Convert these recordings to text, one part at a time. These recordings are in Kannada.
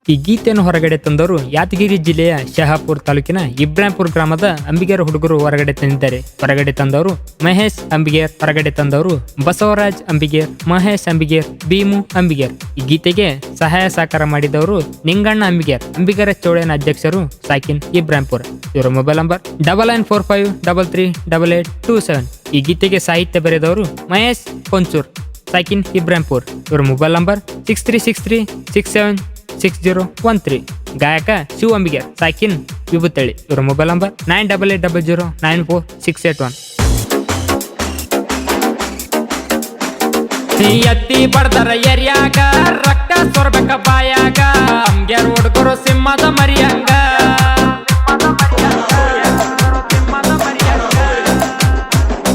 ಈ ಗೀತೆಯನ್ನು ಹೊರಗಡೆ ತಂದವರು ಯಾದಗಿರಿ ಜಿಲ್ಲೆಯ ಶಹಾಪುರ ತಾಲೂಕಿನ ಇಬ್ರಾಹಿಂಪುರ ಗ್ರಾಮದ ಅಂಬಿಗೇರ ಹುಡುಗರು ಹೊರಗಡೆ ತಂದಿದ್ದಾರೆ. ಹೊರಗಡೆ ತಂದವರು ಮಹೇಶ್ ಅಂಬಿಗೇರ್, ಹೊರಗಡೆ ತಂದವರು ಬಸವರಾಜ್ ಅಂಬಿಗೇರ್, ಮಹೇಶ್ ಅಂಬಿಗೇರ್, ಭೀಮು ಅಂಬಿಗೇರ್. ಈ ಗೀತೆಗೆ ಸಹಾಯ ಸಹಕಾರ ಮಾಡಿದವರು ನಿಂಗಣ್ಣ ಅಂಬಿಗೇರ್, ಅಂಬಿಗರ ಚೌಳಿನ ಅಧ್ಯಕ್ಷರು ಸಾಕಿನ್ ಇಬ್ರಾಹಿಂಪುರ. ಇವರ ಮೊಬೈಲ್ ನಂಬರ್ 9945338827. ಈ ಗೀತೆಗೆ ಸಾಹಿತ್ಯ ಬರೆದವರು ಮಹೇಶ್ ಕೊಂಚೂರ್, ಸಾಕಿನ್ ಇಬ್ರಾಹಿಂಪುರ್. ಇವರ ಮೊಬೈಲ್ ನಂಬರ್ 6363676013. ಗಾಯಕ ಶಿವ ಅಂಬಿಗೇರ್, ಸಾಕಿನ್ ವಿಭುತಳಿ. ಇವರ ಮೊಬೈಲ್ ನಂಬರ್ 9880094681. ಎತ್ತಿ ಬಡ್ದರ ಎರ್ಯಾಗ ರಕ್ತ ಸೊರ್ಬೇಕ ಬಾಯಾಗ ಅಂಬ್ಗ್ಯಾರ ಹುಡುಗರು ಸಿಂಹದ ಮರಿಯಂಗ.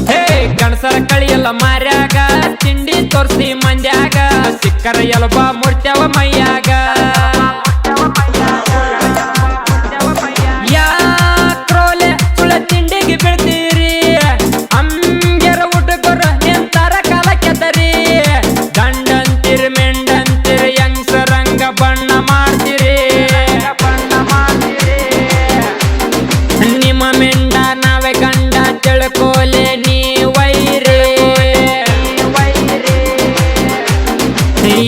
ಹೇ ಗಣಸರ ಕಳಿಯಲ್ಲ ಮಾರ್ಯಾಗ ತಿಂಡಿ ತೋರ್ಸಿ ಮಂದ್ಯಾಗ ಸಿಕ್ಕರ ಎಲಬ ಮುರ್ತ್ಯಾವ ಮೈಯಾಗ. ಯಾಕ್ರೋಲೆ ಸುಳ ತಿಂಡಿಗೆ ಬೀಳ್ತೀರಿ ಅಂಬ್ಗ್ಯಾರ ಹುಡುಗರು ನಿಂತಾರ ಕಾಲ ಕೆದರಿ. ಗಂಡಂತಿರ್ ಮೆಂಡಂತಿರ್ ಯಂಗ್ಸರಂಗ ಬಣ್ಣ ಮಾಡ್ತೀರಿ. ನಿಮ್ಮ ಮೆಂಡ ನಾವೇ ಗಂಡ ತಿಳ್ಕೋಲೆ ನೀವೈರಿ.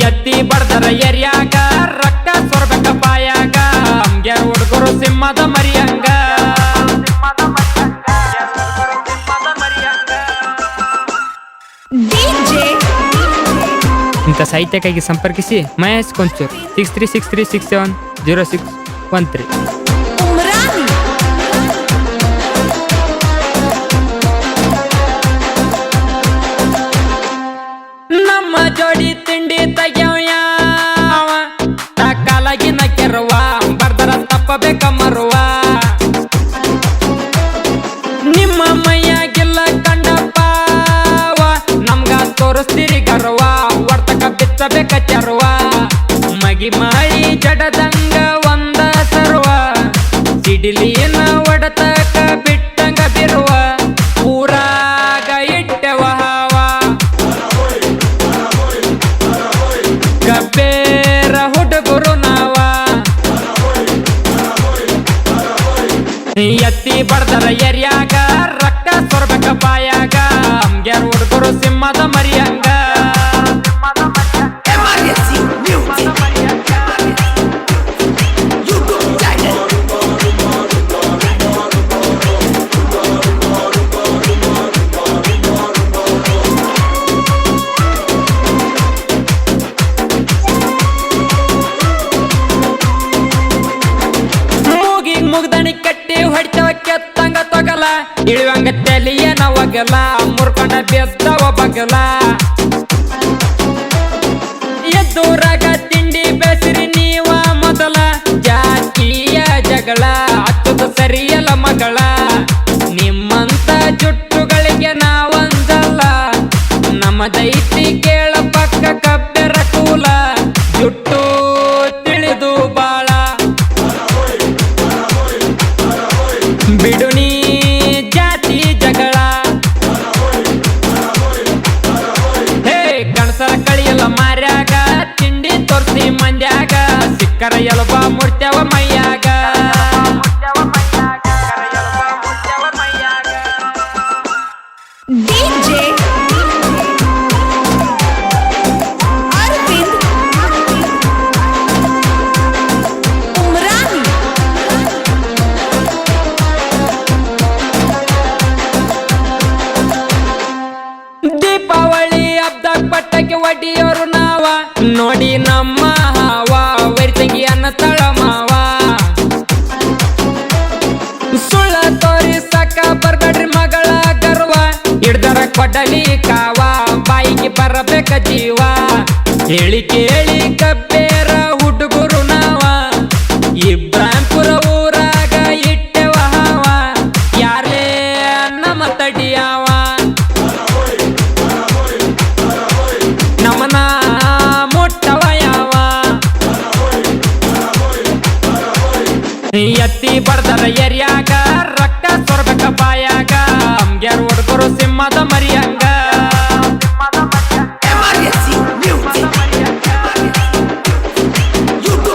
ಎತ್ತಿ ಬಡ್ದರ ಎರ್ಯಾಗ ರಕ್ತ ಸೊರ್ಬೇಕ ಬಾಯಾಗ ಅಂಬ್ಗ್ಯಾರ ಹುಡುಗರು ಸಿಂಹದ ಮರಿಯಂಗ. ಇಂಥ ಸಾಹಿತ್ಯಕ್ಕಾಗಿ ಸಂಪರ್ಕಿಸಿ ಮಹೇಶ್ ಕೊಂಚೂರ್ 6363670613. ನಮ್ಮ ಜೋಡಿ ತಿಂಡಿ ತೆಗ್ಯವ ಯಾವ ಕಾಲಾಗಿನ ಕೆರವ ಬರ್ದರ ತಪ್ಪಬೇಕ ಮರುವ. ನಿಮ್ಮ ಮೈಯಾಗಿಲ್ಲ ಕಂಡಪ್ಪಾವ ನಮ್ಗ ತೋರಿಸ್ತೀರಿ ಗರ್ವ ವರ್ತಕ ಬಿಚ್ಚಬೇಕ ಚರ್ವ. ಮಗಿ ಮಾಡಿ ಜಡದಂಗ ಒಂದ ಸರ್ವ ಸಿಡಿಲಿನ ಒಡತಕ ಬಿಟ್ಟಂಗ ಬಿರುವ. ಊರಾಗ ಇಟ್ಟೆವ ಹಾವ ಕಬ್ಬೇರ ಹುಡುಗರು ನಾವ. ಎತ್ತಿ ಬಡ್ದರ ಎರ್ಯಾಗ ರಕ್ತ ಸೊರ್ಬೇಕ ಬಾಯಾಗ ಅಂಬ್ಗ್ಯಾರ ಹುಡುಗರು ಸಿಂಹದ ಮರಿಯಂಗ. ಮುಗ್ದಣಿ ಕಟ್ಟಿ ಹೊಡಿತವ ಕೆತ್ತಂಗ ತೊಗಲ ಇಳುವಂಗ ತೆಲಿಯ ನವಗಲ ಮುರ್ಕೊಂಡ ಬೆಸ್ತವ ಬಗಲ. ಎದ್ದೂರಾಗ ತಿಂಡಿ ಬೆಸಿರಿ ನೀವ ಮೊದಲ ಜಾತಿಯ ಜಗಳ ಹತ್ತದ ಸರಿಯಲ್ಲ ಮಗಳ. ನಿಮ್ಮಂತ ಜುಟ್ಟುಗಳಿಗೆ ನಾವಂದಲ್ಲ ನಮ್ಮದೈತಿ ಕೇಳ ಪಕ್ಕ ಕಬ್ಬೆರ ಕೂಲ. ಜುಟ್ಟು ತಿಳಿದು ಬಾಳ ಬಿಡುನಿ ಜಾತಿ ಜಗಳ. ಹೇ ಗಣಸರ ಕಳಿಯಲ್ಲ ಮಾರ್ಯಾಗ ತಿಂಡಿ ತೋರ್ಸಿ ಮಂದ್ಯಾಗ ಸಿಕ್ಕರ ಎಲಬ ಮುರ್ತ್ಯಾವ ಮೈಯಾಗ. ದೀಪಾವಳಿ ಹಬ್ಬದಾಗ ಪಟ್ಟಕ್ಕೆ ಒಡ್ಡಿಯೋರು ನಾವ ನೋಡಿ ನಮ್ಮ ಹಾವ ವೈರ್ತಂಗಿ ಅನ್ನ ತಳ ಮಾವ. ಸುಳ್ಳ ತೋರಿ ಸಾಕ ಬರ್ಬೇಡ್ರಿ ಮಗಳ ಗರ್ವ ಹಿಡ್ದರ ಕೊಡಲಿ ಕಾವ ಬಾಯಿಗೆ ಬರಬೇಕ ಜೀವ. ಹೇಳಿ ಕೇಳಿ ಕಬ್ಬೇರ ಹುಡುಗರು ನಾವ ಇಬ್ರಾಹಿಂಪುರ ಊರಾಗ ಇಟ್ಟೆವ ಹಾವ ಯಾರೇ ನಮ್ಮ ತಡಿಯಾವ. ನಮನ ಮುಟ್ಟವ ಯಾವ ಎತ್ತಿ ಬಡ್ದರ ಎರ್ಯಾಗ ರಕ್ತ ಸೊರ್ಬೇಕ ಬಾಯಾಗ ಅಂಬ್ಗ್ಯಾರ ಹುಡುಗರು ಸಿಂಹದ ಮರಿಯಂಗ. Emergency music. You go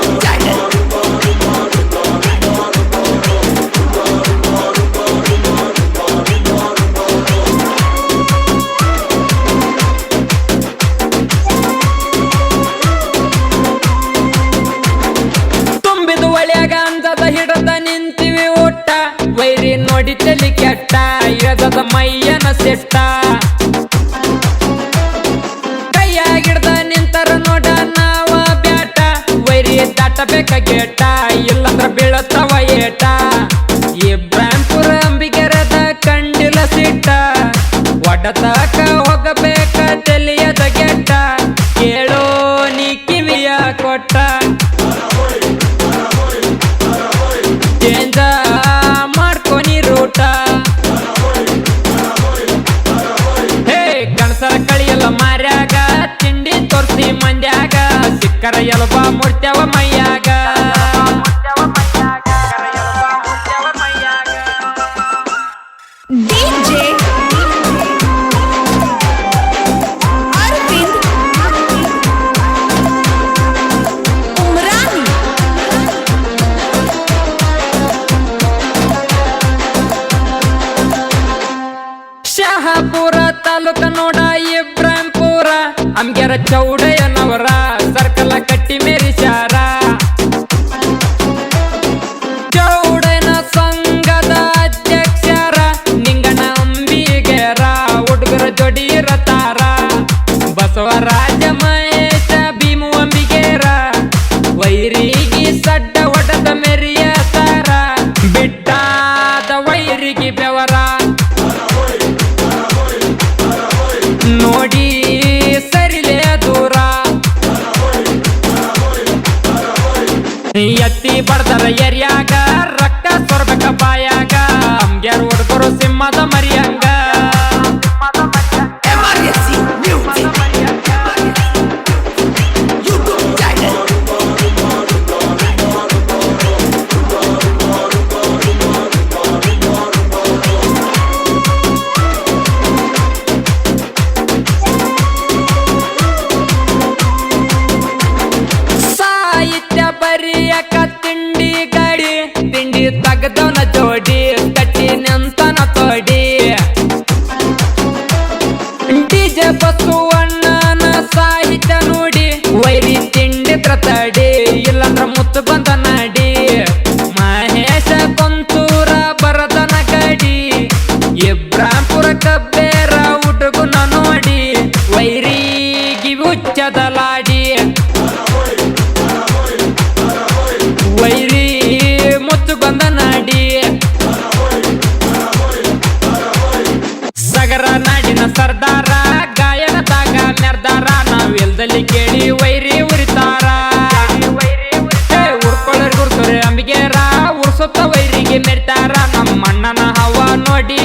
ಸಿಟ್ಟ ಕೈಯಾಗಿಡ್ದ ನಿಂತರ ನೋಡ ನಾವ ಬ್ಯಾಟ ವೈರಿ ದಾಟಬೇಕ ಗೇಟ ಇಲ್ಲಂದ್ರ ಬೀಳತ್ತವ ಏಟ ಇಬ್ರಾಂಪುರ ಅಂಬಿಗೆರದ ಕಂಡಿಲ ಸಿಟ್ಟ ಒಡತಕ ಹೋಗಬೇಕ ತಿಳಿಯದ ಗೆಟ್ಟ ಕೇಳೋ ನೀ ಕಿವಿಯ ಕೊಟ್ಟ ಚೇಂಜ ಮಾಡ್ಕೊನಿ ರೂಟ ಹೇ ಗಣಸರ ಕಳಿಯಲ್ಲ ಮಾರ್ಯಾಗ ತಿಂಡಿ ತೋರ್ಸಿ ಮಂದ್ಯಾಗ ಸಿಕ್ಕರ ಎಲಬ ಮುಡ್ತ್ಯಾವ ಮೈಯಾಗ DJ Arvind Umrani ಶಹಾಪುರ ತಾಲೂಕ ನೋಡ ಇಬ್ರಾಂಪುರ ಅಮ್ಗೆರ ಚೌಡಯ್ಯನವರ ಸರ್ಕಲ ಕಟ್ಟಿ ಮೆರಿಸ್ಯಾರ ಚೌಡಯ್ಯನ ಸಂಘದ ಅಧ್ಯಕ್ಷರ ನಿಂಗನ ಅಂಬಿಗೆರ ಹುಡುಗರ ಜೋಡಿ ಇರತಾರ ಬಸವರಾಜ ಮಹೇಶ ಭೀಮು ಅಂಬಿಗೆರ ವೈರಿಗೆ ಸಡ್ಡ ಒಡದ ಮೆರಿಯತಾರ ಬಿಟ್ಟಾದ ವೈರಿಗೆ ಬೆವರ ನೋಡಿ ಸರಿಲೇ ದೂರ ಎತ್ತಿ ಬಡ್ದರ ಎರ್ಯಾಗ ರಕ್ತ ಸೊರ್ಬೇಕ ಬಾಯಾಗ ಅಮ್ಗ್ಯಾರ ಹುಡುಗರು ಸಿಂಹದ ಮರಿಯಂಗ Emergency Music YouTube channel ಸಾಹಿತ್ಯ ಬರಿಯಕ ತಿಂಡಿ ಗಡಿ ತಿಂಡಿ ತಗದವನ ಜೋಡಿ ಕಟ್ಟಿ ನಿಂತನ ತೋಡಿ ಡಿಜೆ ಬಸವಣ್ಣನ ಸಾಹಿತ್ಯ ನೋಡಿ ವೈರಿ ತಿಂಡಿ ತಡಿ ಇಲ್ಲಂದ್ರ ಮುತ್ತು ಬಂದ ನಡಿ ಮಹೇಶ ಕೊಂತೂರ ಬರದನ ಗಡಿ ಇಬ್ರಾಂಪುರ ಕಬ್ಬೇರ ಹುಡುಗನ ನೋಡಿ ವೈರಿಗೆ ಹುಚ್ಚದಲಾಡಿ ವೈರಿ ಮುತ್ತುಗೊಂದ ನಾಡಿ ಸಗರ ನಾಡಿನ ಸರ್ದಾರ ಗಾಯನದಾಗ ಮೆರ್ದಾರ ನಾವಿಲ್ದಲ್ಲಿ ಕೇಳಿ ವೈರಿ ಉರಿತಾರ ಉರ್ಕೊಳ್ಳೋರ್ ಗುರ್ತೋರೆ ಅಂಬಿಗೆರ ಉರ್ಸುತ್ತ ವೈರಿಗೆ ಮೆರ್ತಾರ ನಮ್ಮ ಅಣ್ಣನ ಹವ ನೋಡಿ